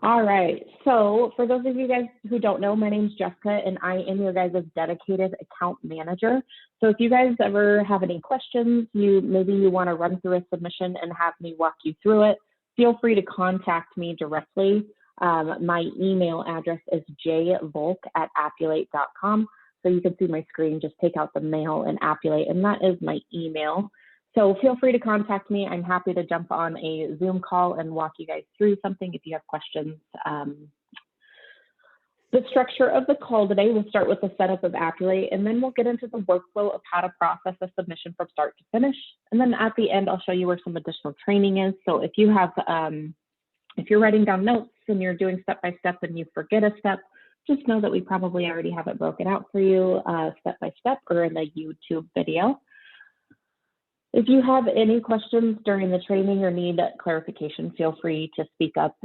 All right. So for those of you guys who don't know, my name's Jessica, and I am your guys' dedicated account manager. So if you guys ever have any questions, maybe you want to run through a submission and have me walk you through it, feel free to contact me directly. My email address is jvolk@appulate.com. So you can see my screen, just take out the mail and Appulate, and that is my email. So feel free to contact me. I'm happy to jump on a Zoom call and walk you guys through something if you have questions. The structure of the call today, we'll start with the setup of Appulate, and then we'll get into the workflow of how to process a submission from start to finish. And then at the end, I'll show you where some additional training is. So if you have, if you're writing down notes and you're doing step-by-step and you forget a step, just know that we probably already have it broken out for you step-by-step or in the YouTube video. If you have any questions during the training or need clarification, feel free to speak up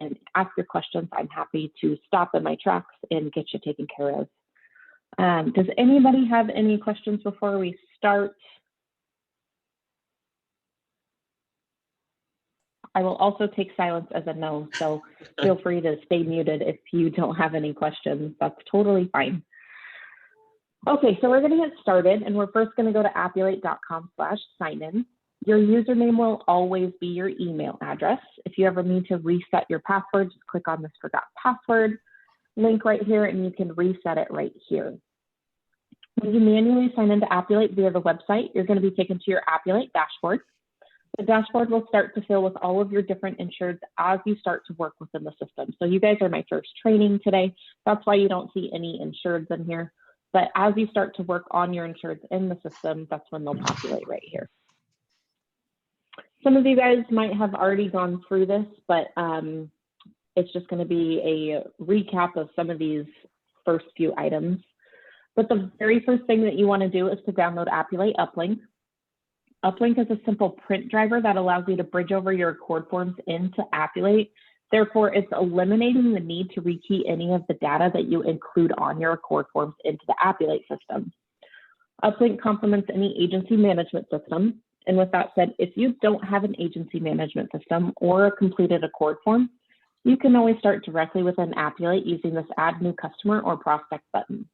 and ask your questions. I'm happy to stop in my tracks and get you taken care of. Does anybody have any questions before we start? I will also take silence as a no, so feel free to stay muted if you don't have any questions. That's totally fine. Okay, so we're going to get started, and we're first going to go to appulate.com/sign-in. Your username will always be your email address. If you ever need to reset your password, just click on this forgot password link right here, and you can reset it right here. When you manually sign into Appulate via the website, you're going to be taken to your Appulate dashboard. The dashboard will start to fill with all of your different insureds as you start to work within the system. So you guys are my first training today. That's why you don't see any insureds in here. But as you start to work on your insureds in the system, that's when they'll populate right here. Some of you guys might have already gone through this, but it's just going to be a recap of some of these first few items. But the very first thing that you want to do is to download Appulate Uplink. Uplink is a simple print driver that allows you to bridge over your Accord forms into Appulate. Therefore, it's eliminating the need to rekey any of the data that you include on your Accord forms into the Appulate system. Uplink complements any agency management system. And with that said, if you don't have an agency management system or a completed Accord form, you can always start directly within Appulate using this Add New Customer or Prospect button.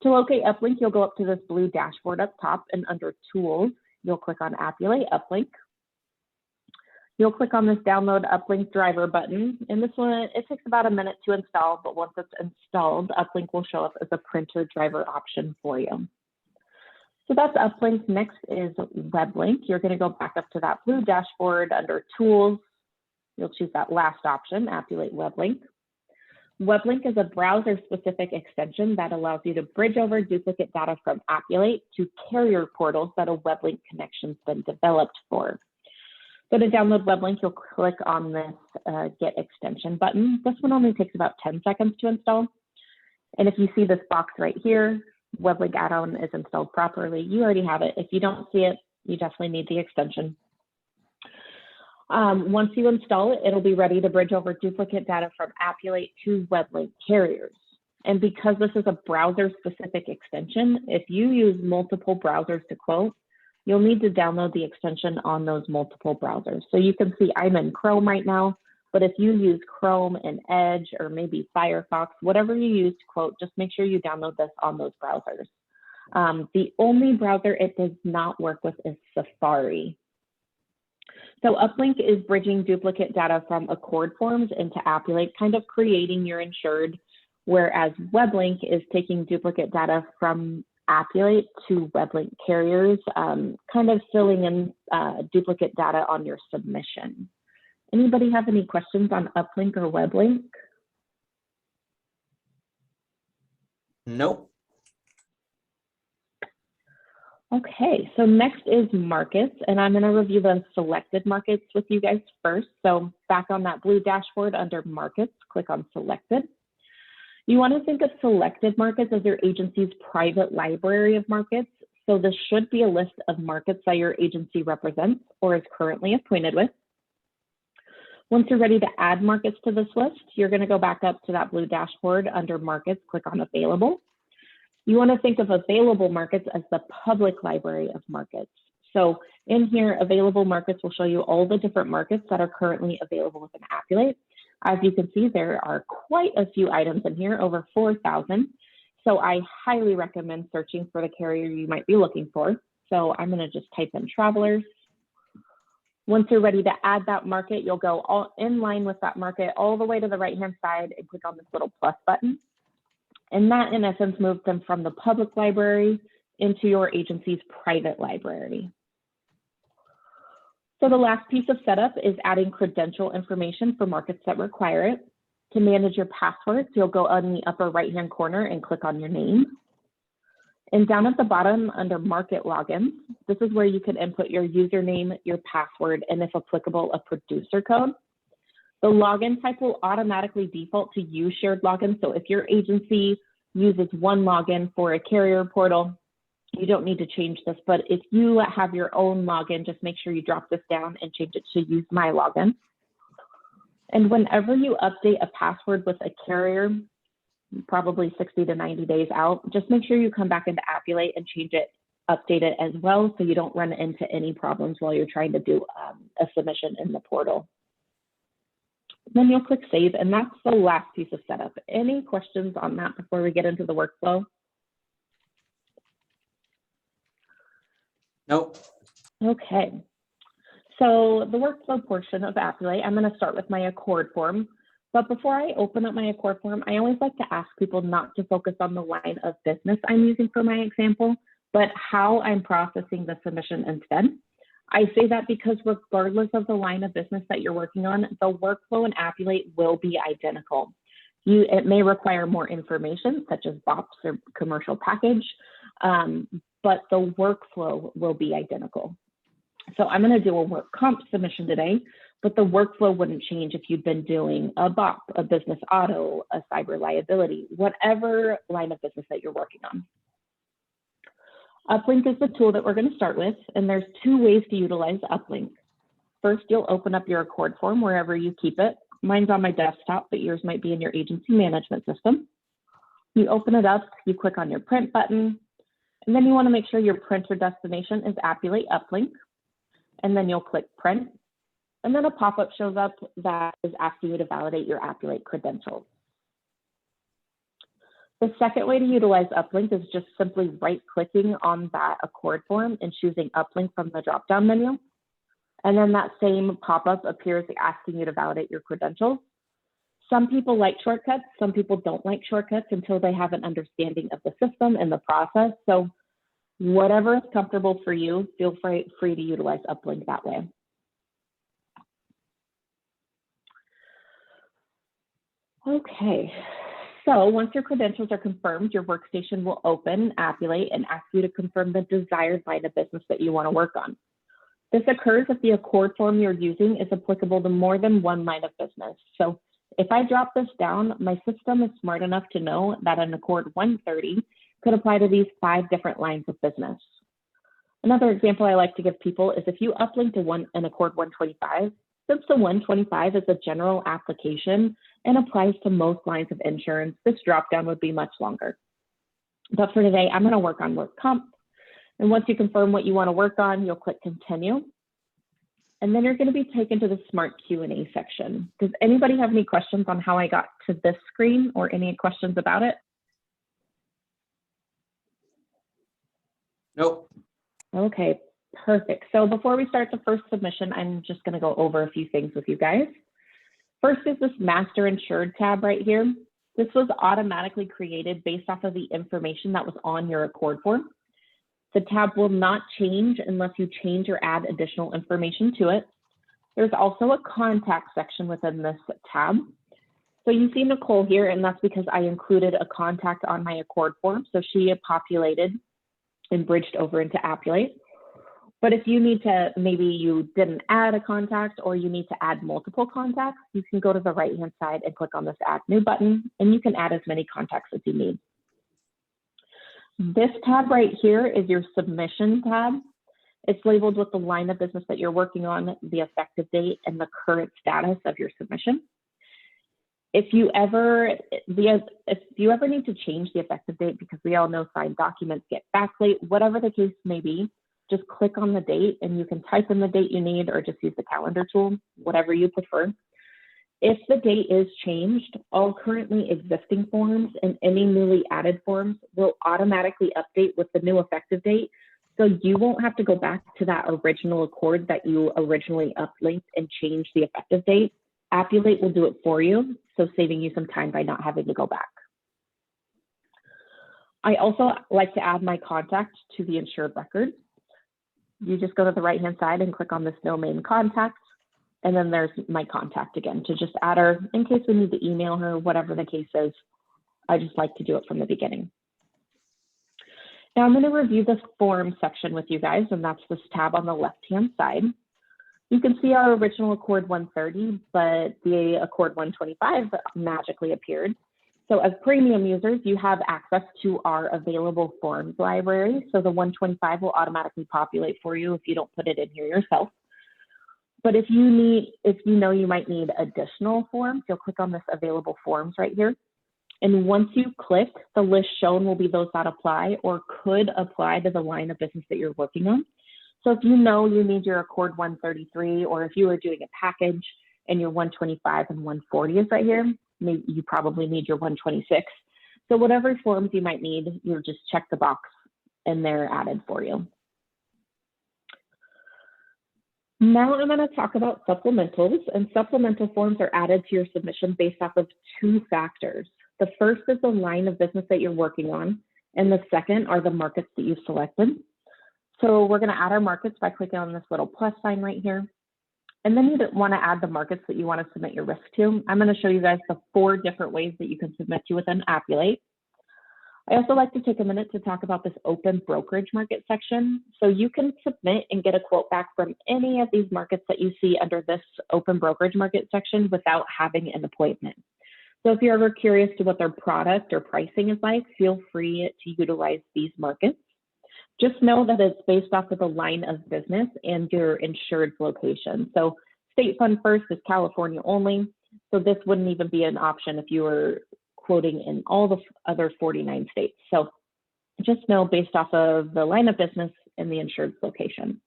To locate Uplink, you'll go up to this blue dashboard up top, and under Tools, you'll click on Appulate Uplink. You'll click on this Download Uplink Driver button, and this one, it takes about a minute to install, but once it's installed, Uplink will show up as a printer driver option for you. So that's Uplink. Next is WebLink. You're going to go back up to that blue dashboard under Tools. You'll choose that last option, Appulate WebLink. WebLink is a browser-specific extension that allows you to bridge over duplicate data from Appulate to carrier portals that a WebLink connection's been developed for. So to download WebLink, you'll click on this Get Extension button. This one only takes about 10 seconds to install. And if you see this box right here, WebLink add-on is installed properly. You already have it. If you don't see it, you definitely need the extension. Once you install it, it'll be ready to bridge over duplicate data from Appulate to WebLink carriers. And because this is a browser-specific extension, if you use multiple browsers to quote, you'll need to download the extension on those multiple browsers. So you can see I'm in Chrome right now, but if you use Chrome and Edge or maybe Firefox, whatever you use to quote, just make sure you download this on those browsers. The only browser it does not work with is Safari. So Uplink is bridging duplicate data from Accord forms into Appulate, kind of creating your insured, whereas WebLink is taking duplicate data from Appulate to WebLink carriers, kind of filling in duplicate data on your submission. Anybody have any questions on Uplink or WebLink? Nope. Okay, so next is markets, and I'm going to review the selected markets with you guys first. So back on that blue dashboard under markets, click on selected. You want to think of selected markets as your agency's private library of markets. So this should be a list of markets that your agency represents or is currently appointed with. Once you're ready to add markets to this list, you're going to go back up to that blue dashboard under markets, click on available. You want to think of available markets as the public library of markets. So in here, available markets will show you all the different markets that are currently available within Appulate. As you can see, there are quite a few items in here, over 4,000. So I highly recommend searching for the carrier you might be looking for. So I'm going to just type in travelers. Once you're ready to add that market, you'll go all in line with that market all the way to the right-hand side and click on this little plus button. And that, in essence, moves them from the public library into your agency's private library. So the last piece of setup is adding credential information for markets that require it. To manage your passwords, you'll go on the upper right-hand corner and click on your name. And down at the bottom under market logins, this is where you can input your username, your password, and if applicable, a producer code. The login type will automatically default to use shared login. So if your agency uses one login for a carrier portal, you don't need to change this. But if you have your own login, just make sure you drop this down and change it to use my login. And whenever you update a password with a carrier, probably 60 to 90 days out, just make sure you come back into Appulate and change it, update it as well, so you don't run into any problems while you're trying to do a submission in the portal. Then you'll click save, and that's the last piece of setup. Any questions on that before we get into the workflow? Nope. Okay. So the workflow portion of Appulate, I'm going to start with my Accord form. But before I open up my Accord form, I always like to ask people not to focus on the line of business I'm using for my example, but how I'm processing the submission instead. I say that because regardless of the line of business that you're working on, the workflow in Appulate will be identical. It may require more information, such as BOPs or commercial package, but the workflow will be identical. So I'm going to do a work comp submission today, but the workflow wouldn't change if you'd been doing a BOP, a business auto, a cyber liability, whatever line of business that you're working on. Uplink is the tool that we're going to start with, and there's two ways to utilize Uplink. First, you'll open up your Accord form wherever you keep it. Mine's on my desktop, but yours might be in your agency management system. You open it up, you click on your print button, and then you want to make sure your printer destination is Appulate Uplink, and then you'll click print, and then a pop-up shows up that is asking you to validate your Appulate credentials. The second way to utilize Uplink is just simply right-clicking on that Accord form and choosing Uplink from the drop-down menu. And then that same pop-up appears asking you to validate your credentials. Some people like shortcuts, some people don't like shortcuts until they have an understanding of the system and the process. So whatever is comfortable for you, feel free to utilize Uplink that way. Okay. So once your credentials are confirmed, your workstation will open Appulate and ask you to confirm the desired line of business that you want to work on. This occurs if the Accord form you're using is applicable to more than one line of business. So if I drop this down, my system is smart enough to know that an Accord 130 could apply to these 5 different lines of business. Another example I like to give people is if you uplink to an Accord 125, since the 125 is a general application and applies to most lines of insurance, this dropdown would be much longer. But for today, I'm going to work on work comp. And once you confirm what you want to work on, you'll click continue. And then you're going to be taken to the smart Q&A section. Does anybody have any questions on how I got to this screen or any questions about it? Nope. Okay, perfect. So before we start the first submission, I'm just going to go over a few things with you guys. First is this Master Insured tab right here. This was automatically created based off of the information that was on your Accord form. The tab will not change unless you change or add additional information to it. There's also a contact section within this tab. So you see Nicole here, and that's because I included a contact on my Accord form. So she had populated and bridged over into Appulate. But if you need to, maybe you didn't add a contact or you need to add multiple contacts, you can go to the right-hand side and click on this Add New button, and you can add as many contacts as you need. This tab right here is your Submission tab. It's labeled with the line of business that you're working on, the effective date, and the current status of your submission. If you ever need to change the effective date, because we all know signed documents get back late, whatever the case may be, just click on the date and you can type in the date you need or just use the calendar tool, whatever you prefer. If the date is changed, all currently existing forms and any newly added forms will automatically update with the new effective date. So you won't have to go back to that original accord that you originally uplinked and change the effective date. Appulate will do it for you, so saving you some time by not having to go back. I also like to add my contact to the insured record. You just go to the right-hand side and click on this No Main Contact, and then there's my contact again to just add her in case we need to email her, whatever the case is. I just like to do it from the beginning. Now I'm going to review the form section with you guys, and that's this tab on the left-hand side. You can see our original Accord 130, but the Accord 125 magically appeared. So as premium users, you have access to our available forms library. So the 125 will automatically populate for you if you don't put it in here yourself. But if you know you might need additional forms, you'll click on this available forms right here. And once you click, the list shown will be those that apply or could apply to the line of business that you're working on. So if you know you need your Accord 133, or if you are doing a package and your 125 and 140 is right here, maybe you probably need your 126. So whatever forms you might need, you'll just check the box and they're added for you. Now I'm going to talk about supplementals, and supplemental forms are added to your submission based off of two factors. The first is the line of business that you're working on, and the second are the markets that you've selected. So we're going to add our markets by clicking on this little plus sign right here. And then you want to add the markets that you want to submit your risk to. I'm going to show you guys the 4 different ways that you can submit to within Appulate. I also like to take a minute to talk about this open brokerage market section. So you can submit and get a quote back from any of these markets that you see under this open brokerage market section without having an appointment. So if you're ever curious to what their product or pricing is like, feel free to utilize these markets. Just know that it's based off of the line of business and your insured location. So State Fund First is California only. So this wouldn't even be an option if you were quoting in all the other 49 states. So just know based off of the line of business and the insured location.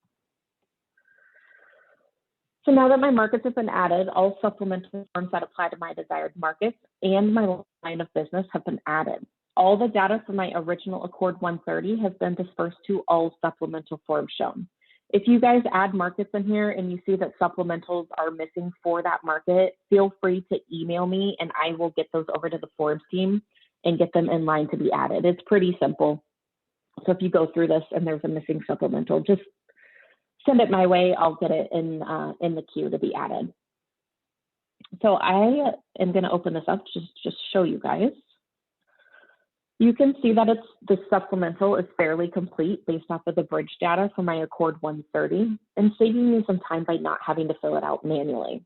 So now that my markets have been added, all supplemental forms that apply to my desired markets and my line of business have been added. All the data from my original Accord 130 has been dispersed to all supplemental forms shown. If you guys add markets in here and you see that supplementals are missing for that market, feel free to email me and I will get those over to the forms team and get them in line to be added. It's pretty simple. So if you go through this and there's a missing supplemental, just send it my way. I'll get it in the queue to be added. So I am going to open this up to just show you guys. You can see that the supplemental is fairly complete based off of the bridge data from my Accord 130 and saving me some time by not having to fill it out manually.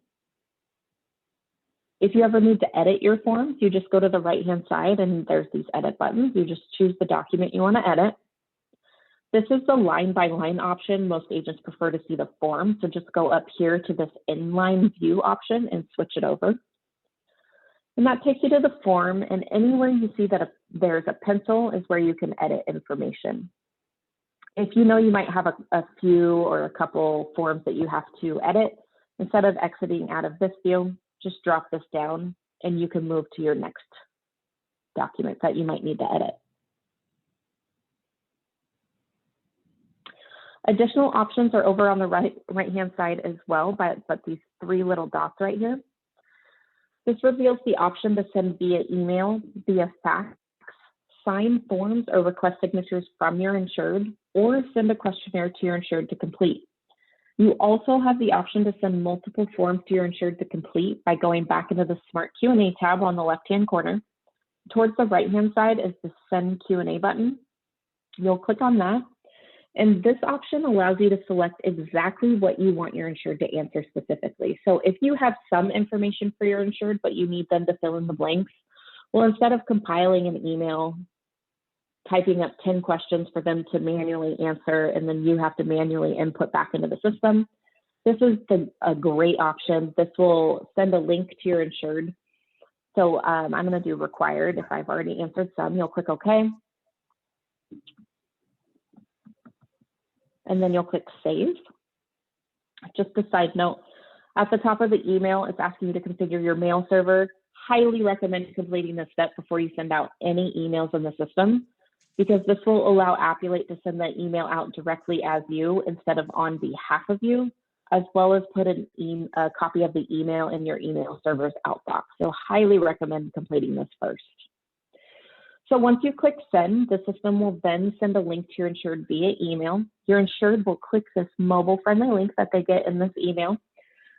If you ever need to edit your forms, you just go to the right-hand side and there's these edit buttons. You just choose the document you want to edit. This is the line-by-line option. Most agents prefer to see the form, so just go up here to this inline view option and switch it over. And that takes you to the form, and anywhere you see that there's a pencil is where you can edit information. If you know you might have a few or a couple forms that you have to edit, instead of exiting out of this view, just drop this down and you can move to your next document that you might need to edit. Additional options are over on the right-hand side as well, but these 3 little dots right here. This reveals the option to send via email, via fax, sign forms or request signatures from your insured, or send a questionnaire to your insured to complete. You also have the option to send multiple forms to your insured to complete by going back into the Smart Q&A tab on the left-hand corner. Towards the right-hand side is the Send Q&A button. You'll click on that. And this option allows you to select exactly what you want your insured to answer specifically. So if you have some information for your insured, but you need them to fill in the blanks, well, instead of compiling an email, typing up 10 questions for them to manually answer, and then you have to manually input back into the system, this is a great option. This will send a link to your insured. So I'm going to do required. If I've already answered some, you'll click OK. and then you'll click Save. Just a side note, at the top of the email, it's asking you to configure your mail server. Highly recommend completing this step before you send out any emails in the system, because this will allow Appulate to send that email out directly as you instead of on behalf of you, as well as put a copy of the email in your email server's outbox. So highly recommend completing this first. So once you click send, the system will then send a link to your insured via email. Your insured will click this mobile-friendly link that they get in this email,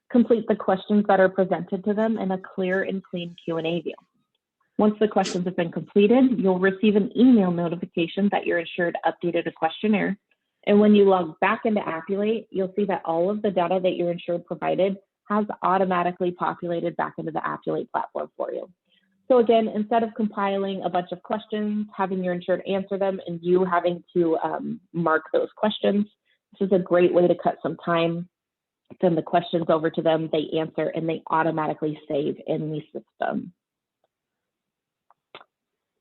complete the questions that are presented to them in a clear and clean Q&A view. Once the questions have been completed, you'll receive an email notification that your insured updated a questionnaire. And when you log back into Appulate, you'll see that all of the data that your insured provided has automatically populated back into the Appulate platform for you. So again, instead of compiling a bunch of questions, having your insured answer them, and you having to mark those questions, this is a great way to cut some time. Send the questions over to them, they answer, and they automatically save in the system.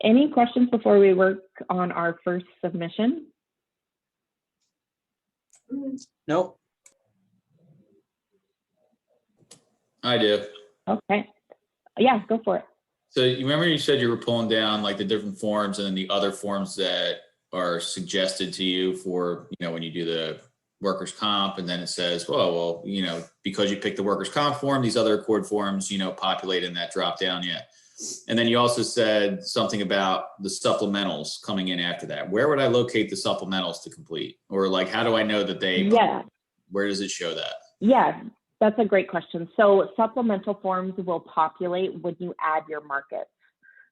Any questions before we work on our first submission? Nope. I do. Okay. Yeah, go for it. So you remember you said you were pulling down like the different forms and then the other forms that are suggested to you for, when you do the workers' comp, and then it says, well, because you picked the workers' comp form, these other accord forms, populate in that drop down yet. And then you also said something about the supplementals coming in after that. Where would I locate the supplementals to complete? Or like, how do I know that they, where does it show that? Yeah, that's a great question. So supplemental forms will populate when you add your markets.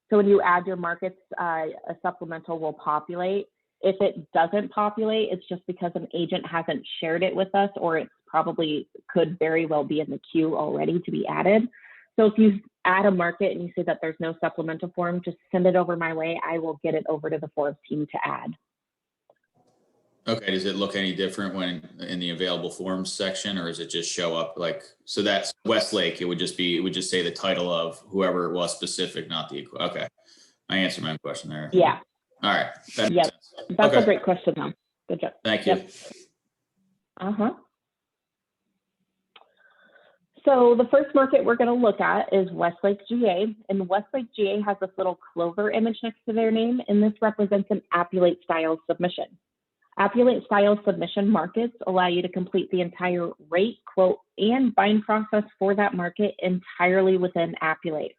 So when you add your markets, a supplemental will populate. If it doesn't populate, it's just because an agent hasn't shared it with us, or it probably could very well be in the queue already to be added. So if you add a market and you see that there's no supplemental form, just send it over my way. I will get it over to the forms team to add. Okay, does it look any different when in the available forms section, or does it just show up like, so that's Westlake, it would just say the title of whoever it was specific, not the, okay. I answered my question there. Yeah. All right. That Yep. makes sense. That's Okay. a great question though. Good job. Thank you. Yep. So the first market we're going to look at is Westlake GA, and Westlake GA has this little clover image next to their name, and this represents an Appulate style submission. Appulate style submission markets allow you to complete the entire rate, quote, and bind process for that market entirely within Appulate.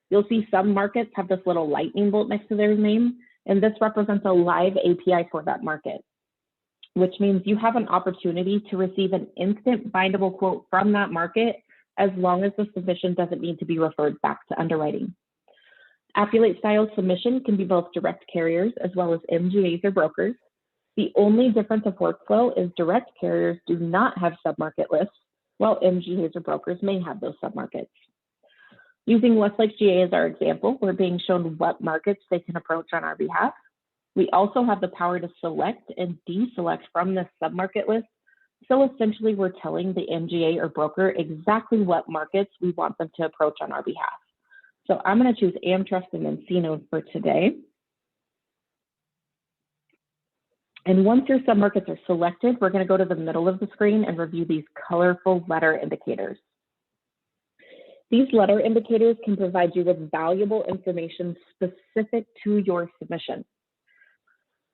You'll see some markets have this little lightning bolt next to their name, and this represents a live API for that market, which means you have an opportunity to receive an instant bindable quote from that market as long as the submission doesn't need to be referred back to underwriting. Appulate style submission can be both direct carriers as well as MGAs or brokers. The only difference of workflow is direct carriers do not have submarket lists, while MGAs or brokers may have those submarkets. Using Westlake GA as our example, we're being shown what markets they can approach on our behalf. We also have the power to select and deselect from this submarket list. So essentially, we're telling the MGA or broker exactly what markets we want them to approach on our behalf. So I'm going to choose AmTrust and Encino for today. And once your submarkets are selected, we're going to go to the middle of the screen and review these colorful letter indicators. These letter indicators can provide you with valuable information specific to your submission.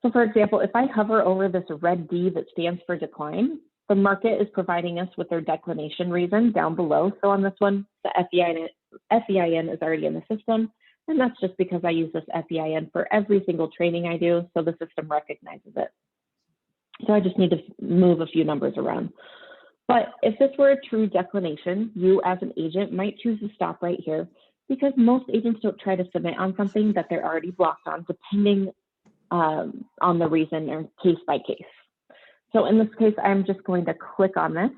So for example, if I hover over this red D that stands for decline, the market is providing us with their declination reason down below. So on this one, the FEIN is already in the system. And that's just because I use this FEIN for every single training I do, so the system recognizes it. So I just need to move a few numbers around. But if this were a true declination, you as an agent might choose to stop right here, because most agents don't try to submit on something that they're already blocked on, depending on the reason or case by case. So in this case, I'm just going to click on this.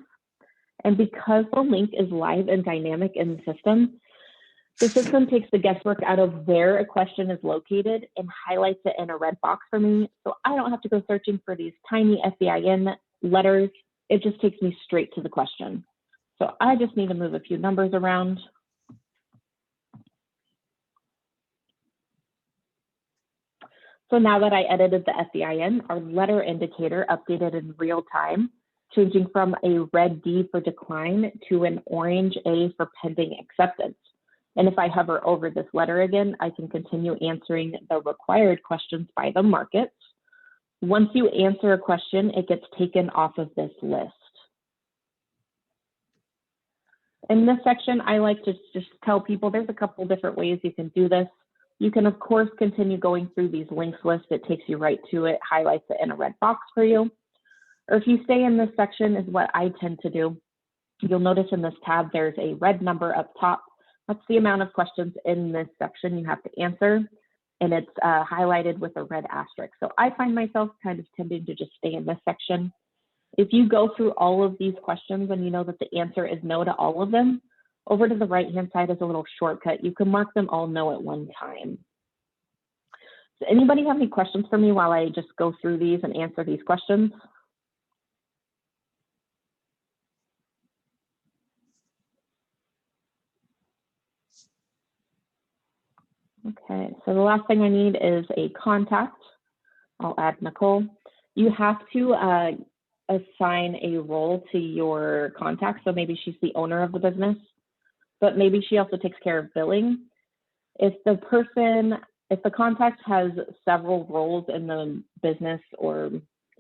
And because the link is live and dynamic in the system takes the guesswork out of where a question is located and highlights it in a red box for me. So I don't have to go searching for these tiny FEIN letters. It just takes me straight to the question. So I just need to move a few numbers around. So now that I edited the FEIN, our letter indicator updated in real time, changing from a red D for decline to an orange A for pending acceptance. And if I hover over this letter again, I can continue answering the required questions by the markets. Once you answer a question, it gets taken off of this list. In this section, I like to just tell people there's a couple different ways you can do this. You can, of course, continue going through these links lists. It takes you right to it, highlights it in a red box for you. Or if you stay in this section is what I tend to do. You'll notice in this tab, there's a red number up top. That's the amount of questions in this section you have to answer. And it's highlighted with a red asterisk. So I find myself kind of tending to just stay in this section. If you go through all of these questions and you know that the answer is no to all of them, over to the right-hand side is a little shortcut. You can mark them all no at one time. Does anybody have any questions for me while I just go through these and answer these questions? Okay, so the last thing I need is a contact. I'll add Nicole. You have to assign a role to your contact. So maybe she's the owner of the business, but maybe she also takes care of billing. If the contact has several roles in the business or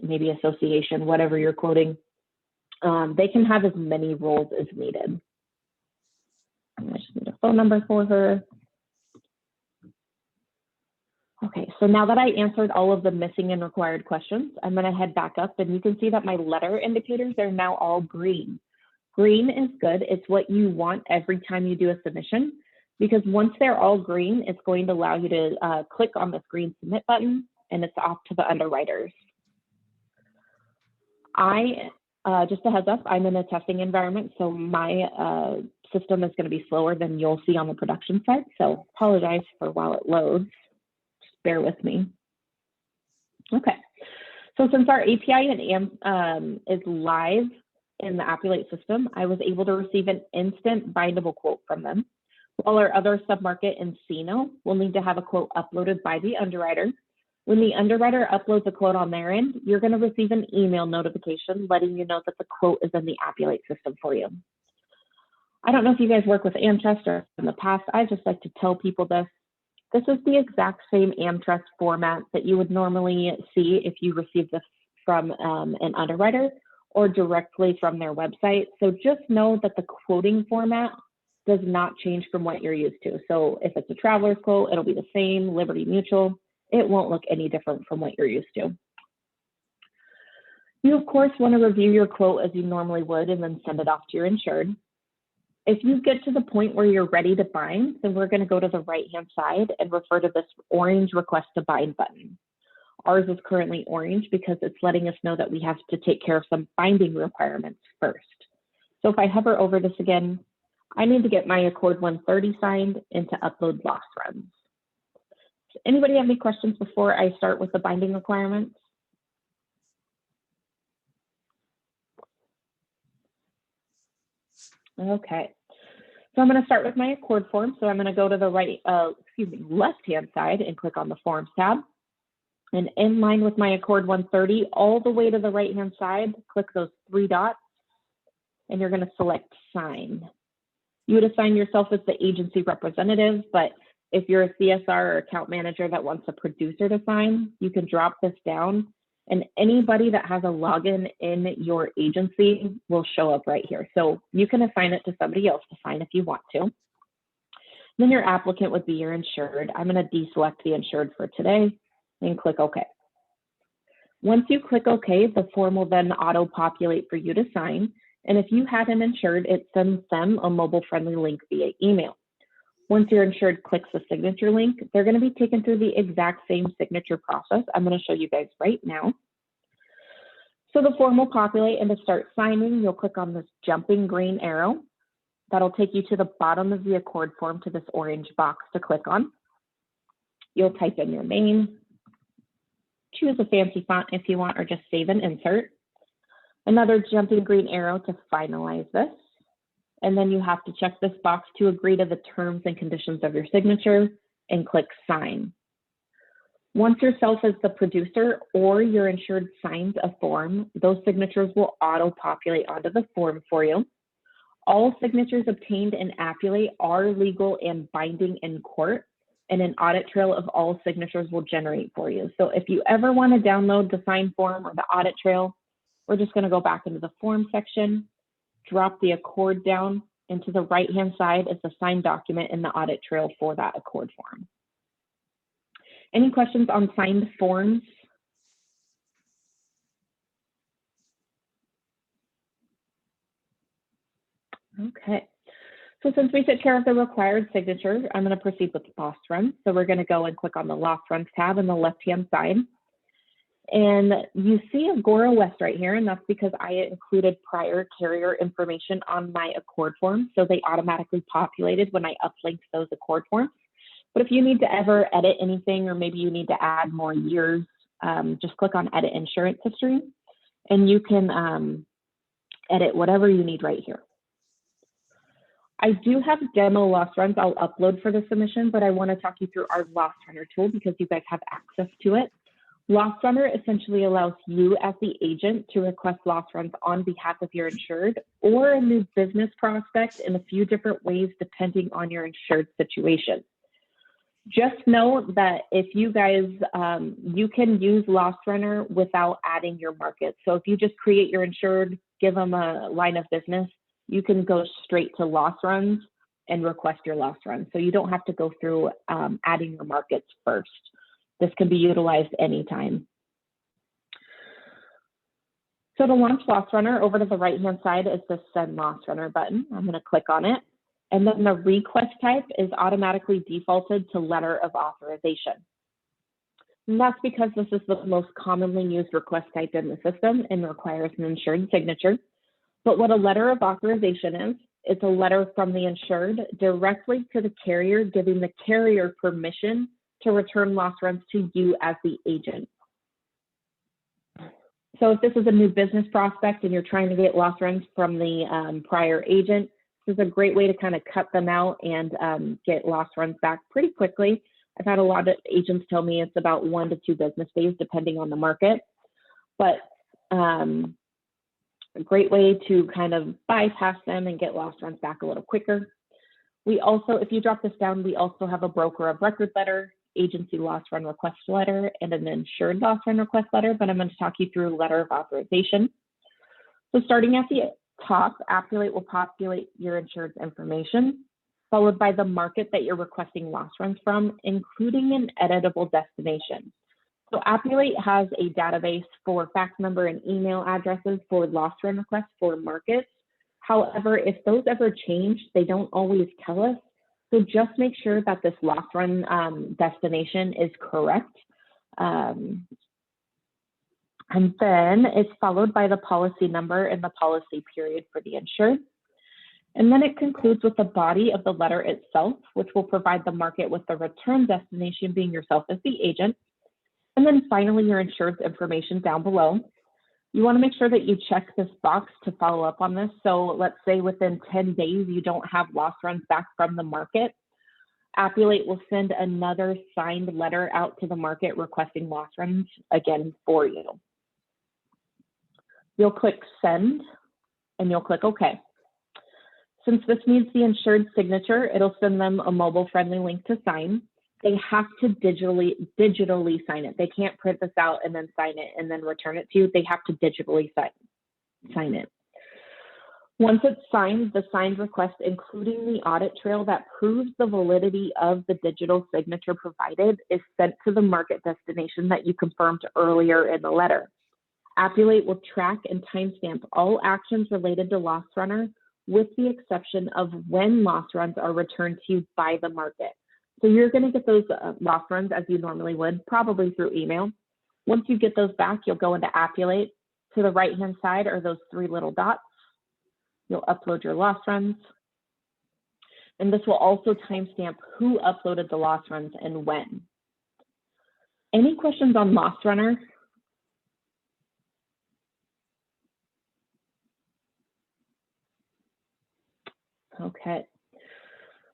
maybe association, whatever you're quoting, they can have as many roles as needed. I just need a phone number for her. Okay, so now that I answered all of the missing and required questions, I'm going to head back up and you can see that my letter indicators are now all green. Green is good. It's what you want every time you do a submission, because once they're all green, it's going to allow you to click on this green submit button and it's off to the underwriters. Just a heads up, I'm in a testing environment, so my system is going to be slower than you'll see on the production side. So apologize for while it loads. Bear with me. Okay, so since our API is live in the Appulate system, I was able to receive an instant bindable quote from them. While our other submarket Encino will need to have a quote uploaded by the underwriter. When the underwriter uploads a quote on their end, you're going to receive an email notification letting you know that the quote is in the Appulate system for you. I don't know if you guys work with AmTrust or in the past. I just like to tell people this. This is the exact same AmTrust format that you would normally see if you received this from an underwriter or directly from their website. So just know that the quoting format does not change from what you're used to. So if it's a traveler's quote, it'll be the same, Liberty Mutual. It won't look any different from what you're used to. You, of course, want to review your quote as you normally would and then send it off to your insured. If you get to the point where you're ready to bind, then we're going to go to the right-hand side and refer to this orange request to bind button. Ours is currently orange because it's letting us know that we have to take care of some binding requirements first. So if I hover over this again, I need to get my Accord 130 signed and to upload loss runs. Does anybody have any questions before I start with the binding requirements? Okay, so I'm going to start with my Accord form. So I'm going to go to the left-hand side and click on the Forms tab. And in line with my Accord 130, all the way to the right-hand side, click those three dots, and you're going to select Sign. You would assign yourself as the agency representative, but if you're a CSR or account manager that wants a producer to sign, you can drop this down, and anybody that has a login in your agency will show up right here. So you can assign it to somebody else to sign if you want to. Then your applicant would be your insured. I'm going to deselect the insured for today and click OK. Once you click OK, the form will then auto-populate for you to sign. And if you had an insured, it sends them a mobile-friendly link via email. Once your insured clicks the signature link, they're going to be taken through the exact same signature process. I'm going to show you guys right now. So the form will populate, and to start signing, you'll click on this jumping green arrow. That'll take you to the bottom of the Accord form to this orange box to click on. You'll type in your name, choose a fancy font if you want, or just save and insert. Another jumping green arrow to finalize this. And then you have to check this box to agree to the terms and conditions of your signature and click sign. Once yourself as the producer or your insured signs a form, those signatures will auto-populate onto the form for you. All signatures obtained in Appulate are legal and binding in court, and an audit trail of all signatures will generate for you. So if you ever want to download the sign form or the audit trail, we're just going to go back into the form section, drop the accord down, and to the right-hand side is the signed document in the audit trail for that accord form. Any questions on signed forms? Okay. So since we took care of the required signature, I'm going to proceed with the loss run. So we're going to go and click on the loss runs tab on the left-hand side. And you see Agora West right here, and that's because I included prior carrier information on my accord form. So they automatically populated when I uplinked those accord forms. But if you need to ever edit anything, or maybe you need to add more years, just click on Edit Insurance History, and you can edit whatever you need right here. I do have demo loss runs I'll upload for the submission, but I want to talk you through our loss runner tool because you guys have access to it. Loss runner essentially allows you as the agent to request loss runs on behalf of your insured or a new business prospect in a few different ways depending on your insured situation. Just know that if you guys, you can use loss runner without adding your market. So if you just create your insured, give them a line of business, you can go straight to loss runs and request your loss run. So you don't have to go through adding your markets first. This can be utilized anytime. So to launch Loss Runner, over to the right-hand side is the Send Loss Runner button. I'm going to click on it. And then the request type is automatically defaulted to letter of authorization. And that's because this is the most commonly used request type in the system and requires an insured signature. But what a letter of authorization is, it's a letter from the insured directly to the carrier, giving the carrier permission to return loss runs to you as the agent. So if this is a new business prospect and you're trying to get loss runs from the prior agent, this is a great way to kind of cut them out and get loss runs back pretty quickly. I've had a lot of agents tell me it's about 1 to 2 business days, depending on the market. But a great way to kind of bypass them and get loss runs back a little quicker. We also, if you drop this down, we also have a broker of record letter, agency loss run request letter, and an insured loss run request letter, but I'm going to talk you through letter of authorization. So starting at the top, Appulate will populate your insured's information, followed by the market that you're requesting loss runs from, including an editable destination. So Appulate has a database for fax number and email addresses for loss run requests for markets. However, if those ever change, they don't always tell us. So just make sure that this loss run destination is correct. And then it's followed by the policy number and the policy period for the insured. And then it concludes with the body of the letter itself, which will provide the market with the return destination being yourself as the agent. And then finally, your insured's information down below. You want to make sure that you check this box to follow up on this. So let's say within 10 days, you don't have loss runs back from the market. Appulate will send another signed letter out to the market requesting loss runs again for you. You'll click send and you'll click OK. Since this needs the insured signature, it'll send them a mobile friendly link to sign. They have to digitally sign it. They can't print this out and then sign it and then return it to you. They have to digitally sign it. Once it's signed, the signed request, including the audit trail that proves the validity of the digital signature provided, is sent to the market destination that you confirmed earlier in the letter. Appulate will track and timestamp all actions related to loss runner, with the exception of when loss runs are returned to you by the market. So you're going to get those loss runs as you normally would, probably through email. Once you get those back, you'll go into Appulate. To the right-hand side are those 3 little dots. You'll upload your loss runs. And this will also timestamp who uploaded the loss runs and when. Any questions on Loss Runner? Okay.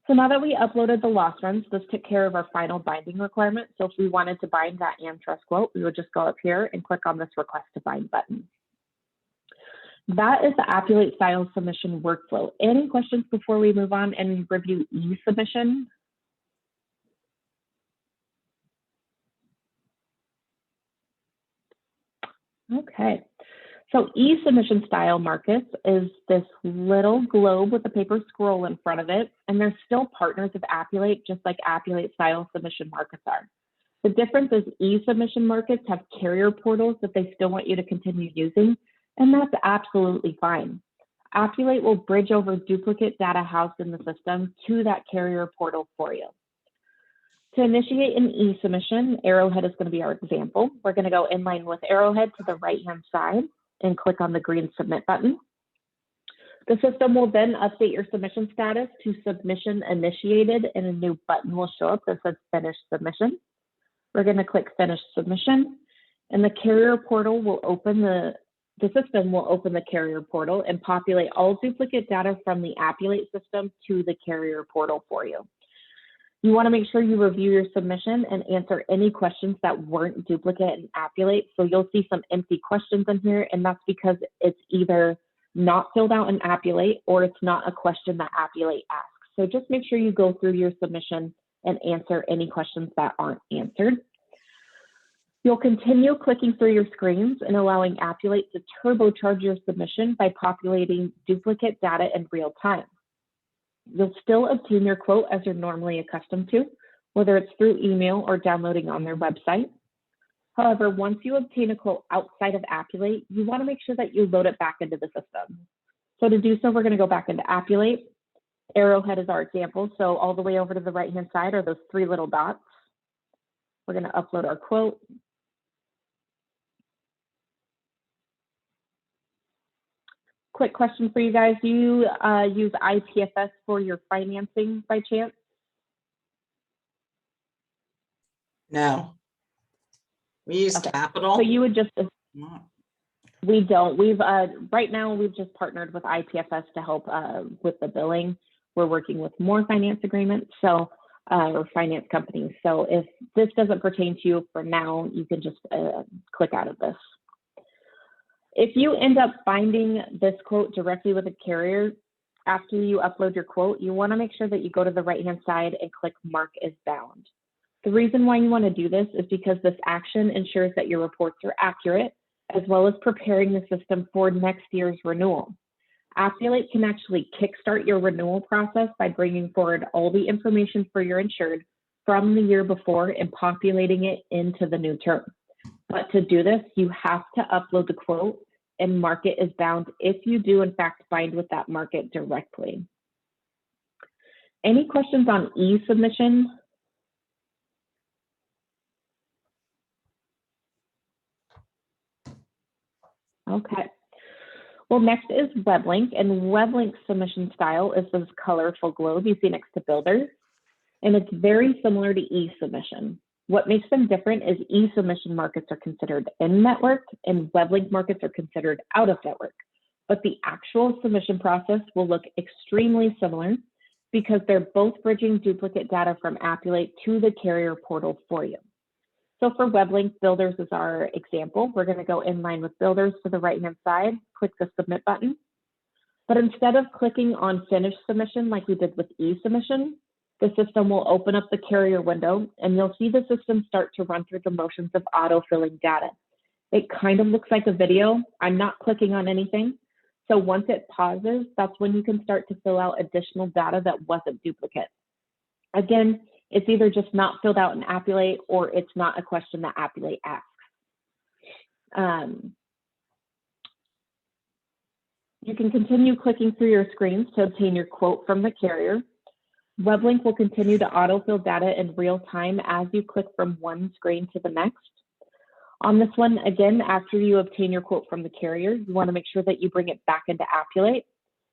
So now that we uploaded the loss runs, this took care of our final binding requirement. So if we wanted to bind that AmTrust quote, we would just go up here and click on this request to bind button. That is the Appulate style submission workflow. Any questions before we move on and review e-submission? Okay, so e-submission style markets is this little globe with a paper scroll in front of it, and they're still partners of Appulate, just like Appulate style submission markets are. The difference is e-submission markets have carrier portals that they still want you to continue using, and that's absolutely fine. Appulate will bridge over duplicate data housed in the system to that carrier portal for you. To initiate an e-submission, Arrowhead is going to be our example. We're going to go in line with Arrowhead to the right-hand side and click on the green submit button. The system will then update your submission status to submission initiated, and a new button will show up that says finish submission. We're going to click finish submission, and the carrier portal will open the system will open the carrier portal and populate all duplicate data from the Appulate system to the carrier portal for you. You want to make sure you review your submission and answer any questions that weren't duplicate in Appulate. So you'll see some empty questions in here, and that's because it's either not filled out in Appulate or it's not a question that Appulate asks. So just make sure you go through your submission and answer any questions that aren't answered. You'll continue clicking through your screens and allowing Appulate to turbocharge your submission by populating duplicate data in real time. You'll still obtain your quote as you're normally accustomed to, whether it's through email or downloading on their website. However, once you obtain a quote outside of Appulate, you want to make sure that you load it back into the system. So to do so, we're going to go back into Appulate. Arrowhead is our example. So all the way over to the right-hand side are those three little dots. We're going to upload our quote. Quick question for you guys. Do you use IPFS for your financing by chance? No. We use Okay. Capital. So you would just, we don't. We've right now we've just partnered with IPFS to help with the billing. We're working with more finance agreements, so or finance companies. So if this doesn't pertain to you for now, you can just click out of this. If you end up binding this quote directly with a carrier after you upload your quote, you want to make sure that you go to the right-hand side and click Mark as Bound. The reason why you want to do this is because this action ensures that your reports are accurate, as well as preparing the system for next year's renewal. Appulate can actually kickstart your renewal process by bringing forward all the information for your insured from the year before and populating it into the new term. But to do this, you have to upload the quote and mark it as bound if you do, in fact, bind with that market directly. Any questions on e-submission? Okay. Well, next is WebLink, and WebLink's submission style is this colorful globe you see next to Builders, and it's very similar to e-submission. What makes them different is e-submission markets are considered in-network and WebLink markets are considered out-of-network. But the actual submission process will look extremely similar because they're both bridging duplicate data from Appulate to the carrier portal for you. So for WebLink, Builders is our example. We're going to go in line with Builders to the right-hand side, click the Submit button. But instead of clicking on Finish Submission like we did with e-submission, the system will open up the carrier window and you'll see the system start to run through the motions of auto-filling data. It kind of looks like a video. I'm not clicking on anything. So once it pauses, that's when you can start to fill out additional data that wasn't duplicate. Again, it's either just not filled out in Appulate or it's not a question that Appulate asks. You can continue clicking through your screens to obtain your quote from the carrier. WebLink will continue to autofill data in real time as you click from one screen to the next. On this one, again, after you obtain your quote from the carrier, you want to make sure that you bring it back into Appulate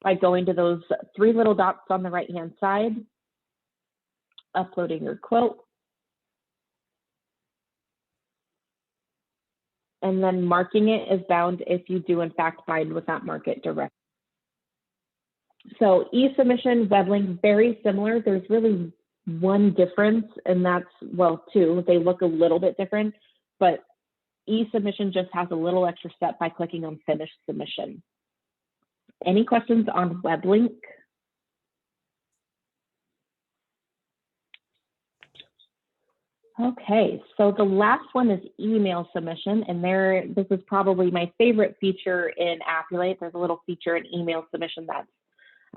by going to those three little dots on the right-hand side, uploading your quote, and then marking it as bound if you do in fact bind with that market directly. So e-submission, web link, very similar. There's really one difference, and that's, well, two. They look a little bit different, but e-submission just has a little extra step by clicking on finish submission. Any questions on web link? Okay, so the last one is email submission, and this is probably my favorite feature in Appulate. There's a little feature in email submission that,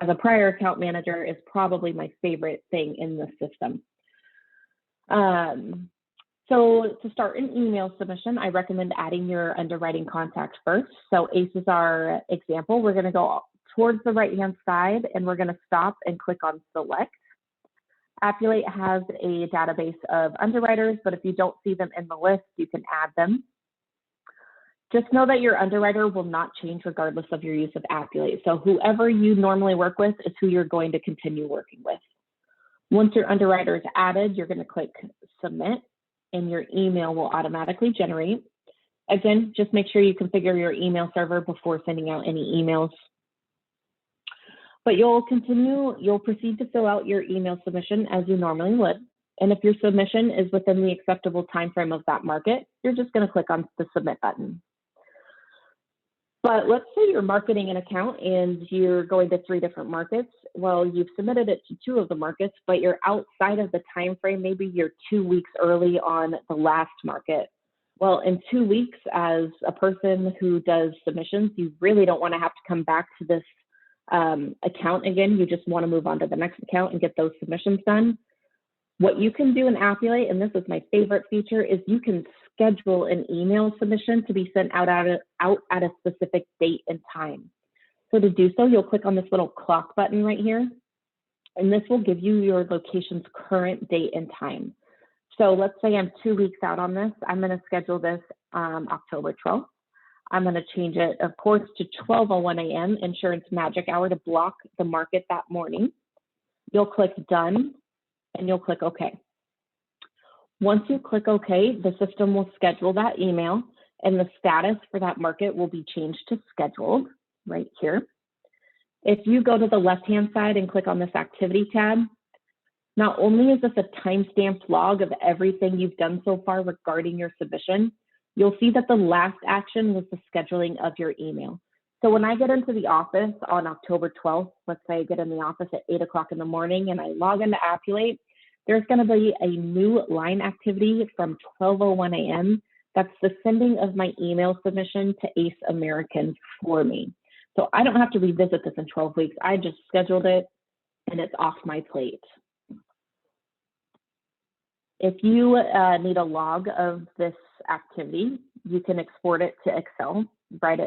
as a prior account manager, is probably my favorite thing in the system. So to start an email submission, I recommend adding your underwriting contact first. So ACE is our example. We're going to go towards the right-hand side, and we're going to stop and click on select. Appulate has a database of underwriters, but if you don't see them in the list, you can add them. Just know that your underwriter will not change regardless of your use of Appulate. So whoever you normally work with is who you're going to continue working with. Once your underwriter is added, you're going to click submit, and your email will automatically generate. Again, just make sure you configure your email server before sending out any emails. But you'll proceed to fill out your email submission as you normally would. And if your submission is within the acceptable time frame of that market, you're just going to click on the submit button. But let's say you're marketing an account and you're going to 3 different markets. Well, you've submitted it to 2 of the markets, but you're outside of the time frame. Maybe you're 2 weeks early on the last market. Well, in 2 weeks, as a person who does submissions, you really don't want to have to come back to this account again. You just want to move on to the next account and get those submissions done. What you can do in Appulate, and this is my favorite feature, is you can schedule an email submission to be sent out at a specific date and time. So to do so, you'll click on this little clock button right here, and this will give you your location's current date and time. So let's say I'm 2 weeks out on this. I'm going to schedule this October 12th. I'm going to change it, of course, to 12:01 a.m. insurance magic hour to block the market that morning. You'll click done, and you'll click OK. Once you click OK, the system will schedule that email, and the status for that market will be changed to scheduled right here. If you go to the left-hand side and click on this activity tab, not only is this a timestamped log of everything you've done so far regarding your submission, you'll see that the last action was the scheduling of your email. So when I get into the office on October 12th, let's say I get in the office at 8 o'clock in the morning and I log into Appulate, there's going to be a new line activity from 12:01 a.m. That's the sending of my email submission to ACE American for me. So I don't have to revisit this in 12 weeks. I just scheduled it and it's off my plate. If you need a log of this activity, you can export it to Excel right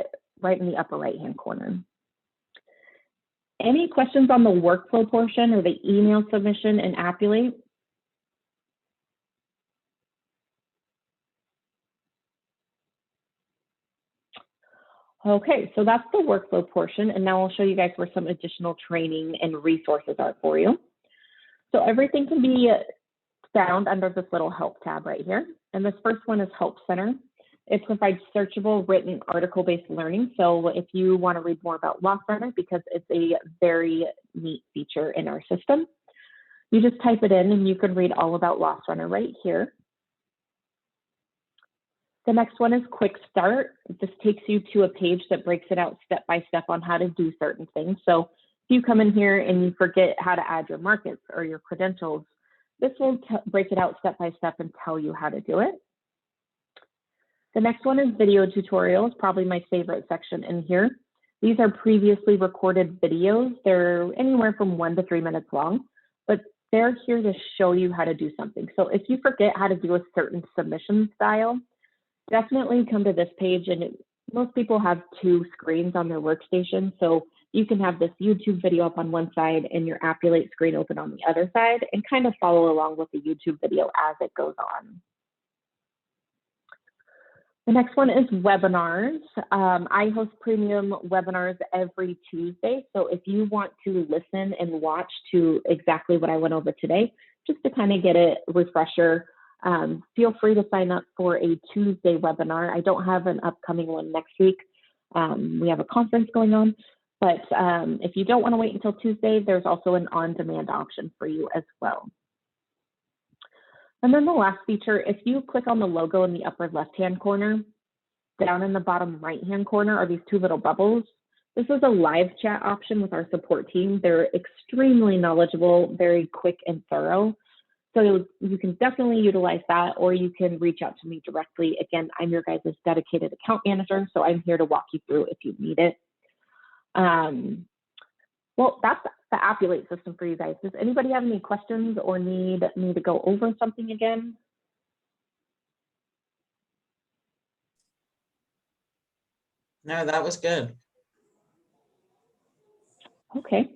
in the upper right-hand corner. Any questions on the workflow portion or the email submission in Appulate? Okay, so that's the workflow portion, and now I'll show you guys where some additional training and resources are for you. So everything can be found under this little help tab right here. And this first one is Help Center. It provides searchable written article-based learning. So if you want to read more about Loss Runner, because it's a very neat feature in our system, you just type it in and you can read all about Loss Runner right here. The next one is Quick Start. This takes you to a page that breaks it out step by step on how to do certain things. So if you come in here and you forget how to add your markets or your credentials, this will break it out step by step and tell you how to do it. The next one is video tutorials, probably my favorite section in here. These are previously recorded videos. They're anywhere from 1 to 3 minutes long, but they're here to show you how to do something. So if you forget how to do a certain submission style, definitely come to this page. And most people have 2 screens on their workstation. So you can have this YouTube video up on one side and your Appulate screen open on the other side and kind of follow along with the YouTube video as it goes on. The next one is webinars. I host premium webinars every Tuesday. So if you want to listen and watch to exactly what I went over today, just to kind of get a refresher, feel free to sign up for a Tuesday webinar. I don't have an upcoming one next week. We have a conference going on, But if you don't want to wait until Tuesday, there's also an on-demand option for you as well. And then the last feature, if you click on the logo in the upper left-hand corner, down in the bottom right-hand corner are these two little bubbles. This is a live chat option with our support team. They're extremely knowledgeable, very quick and thorough. So you can definitely utilize that, or you can reach out to me directly. Again, I'm your guys' dedicated account manager, so I'm here to walk you through if you need it. Well, that's the Appulate system for you guys. Does anybody have any questions or need me to go over something again? No, that was good. Okay.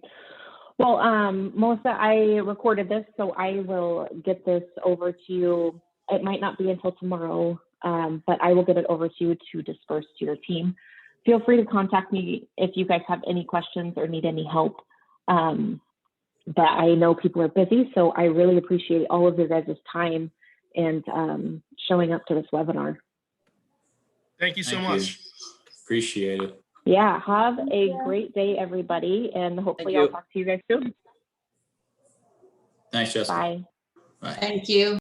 Well, Melissa, I recorded this, so I will get this over to you. It might not be until tomorrow, but I will get it over to you to disperse to your team. Feel free to contact me if you guys have any questions or need any help. But I know people are busy, so I really appreciate all of your guys' time and showing up to this webinar. Thank you so Thank much. you. Appreciate it. Yeah, have a great day, everybody, and hopefully I'll talk to you guys soon. Thanks, Jessica. Bye. Bye. Thank you.